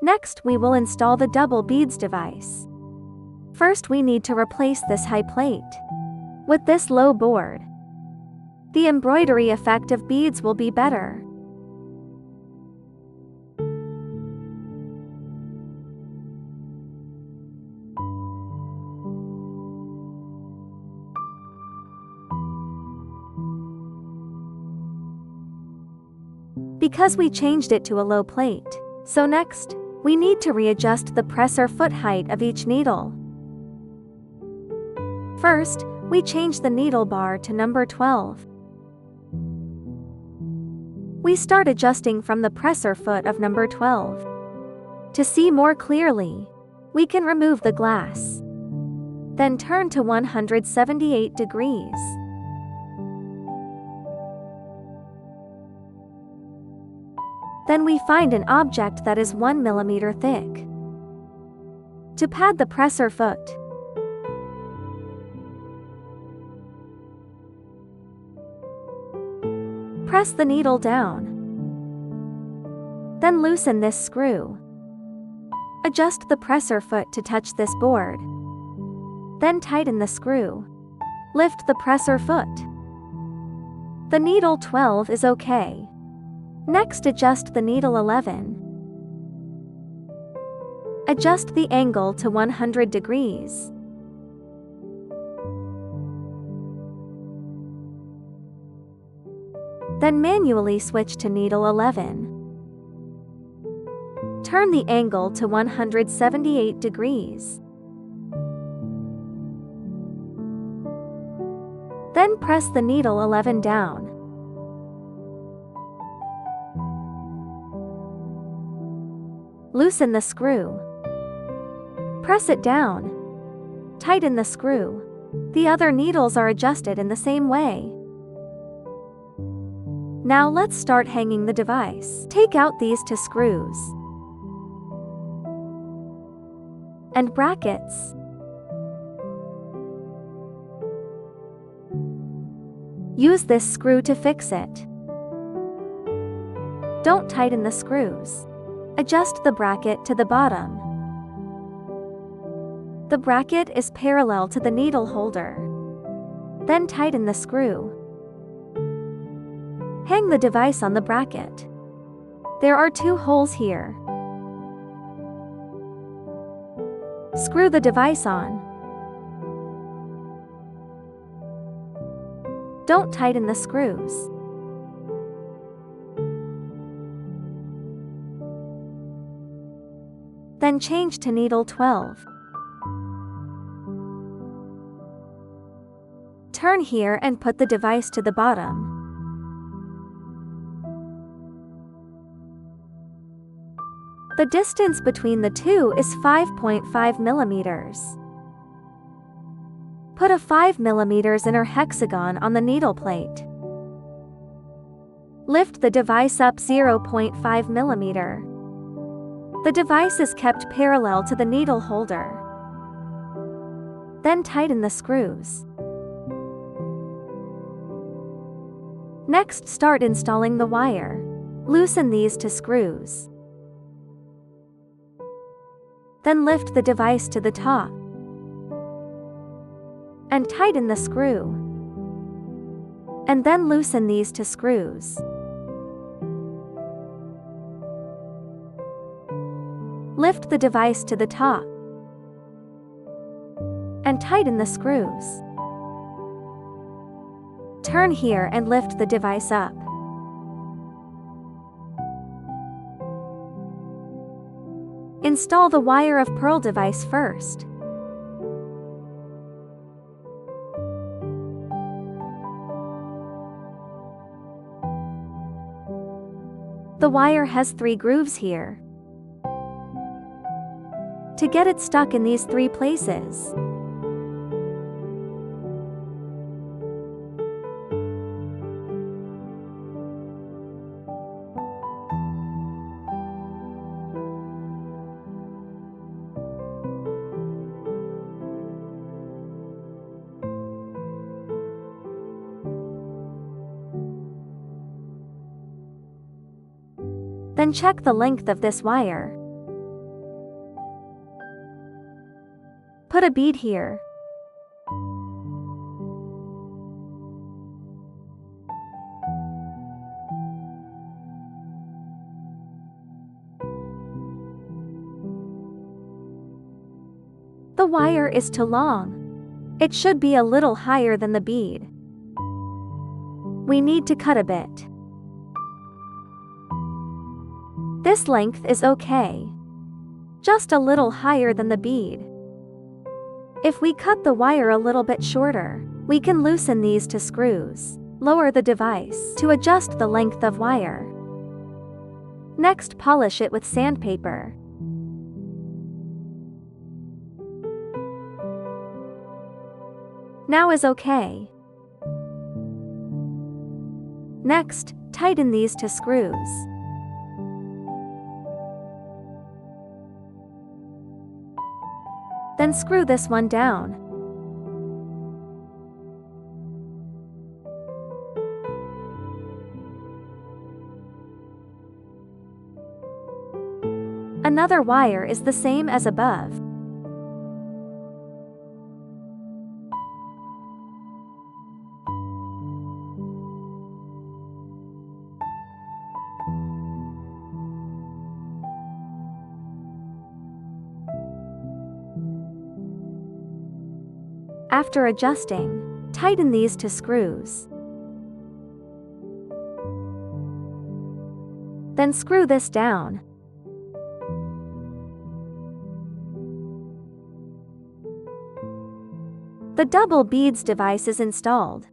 Next, we will install the double beads device. First, we need to replace this high plate with this low board. The embroidery effect of beads will be better. Because we changed it to a low plate. So next, we need to readjust the presser foot height of each needle. First, we change the needle bar to number 12. We start adjusting from the presser foot of number 12. To see more clearly, we can remove the glass. Then turn to 178 degrees. Then we find an object that is 1 millimeter thick. To pad the presser foot, press the needle down. Then loosen this screw. Adjust the presser foot to touch this board. Then tighten the screw. Lift the presser foot. The needle 12 is okay. Next, adjust the needle 11. Adjust the angle to 100 degrees. Then manually switch to needle 11. Turn the angle to 178 degrees. Then press the needle 11 down. Loosen the screw. Press it down. Tighten the screw. The other needles are adjusted in the same way. Now let's start hanging the device. Take out these two screws and brackets. Use this screw to fix it. Don't tighten the screws. Adjust the bracket to the bottom. The bracket is parallel to the needle holder. Then tighten the screw. Hang the device on the bracket. There are 2 holes here. Screw the device on. Don't tighten the screws. Then change to needle 12. Turn here and put the device to the bottom. The distance between the two is 5.5 millimeters. Put a 5 millimeters inner hexagon on the needle plate. Lift the device up 0.5 millimeter. The device is kept parallel to the needle holder. Then tighten the screws. Next, start installing the wire. Loosen these 2 screws. Then lift the device to the top and tighten the screw. And then loosen these 2 screws. Lift the device to the top and tighten the screws. Turn here and lift the device up. Install the wire of pearl device first. The wire has 3 grooves here. To get it stuck in these 3 places, then check the length of this wire. Put a bead here. The wire is too long. It should be a little higher than the bead. We need to cut a bit. This length is okay. Just a little higher than the bead. If we cut the wire a little bit shorter, we can loosen these two screws. Lower the device to adjust the length of wire. Next, polish it with sandpaper. Now is okay. Next, tighten these two screws. Then screw this one down. Another wire is the same as above. After adjusting, tighten these two screws. Then screw this down. The double beads device is installed.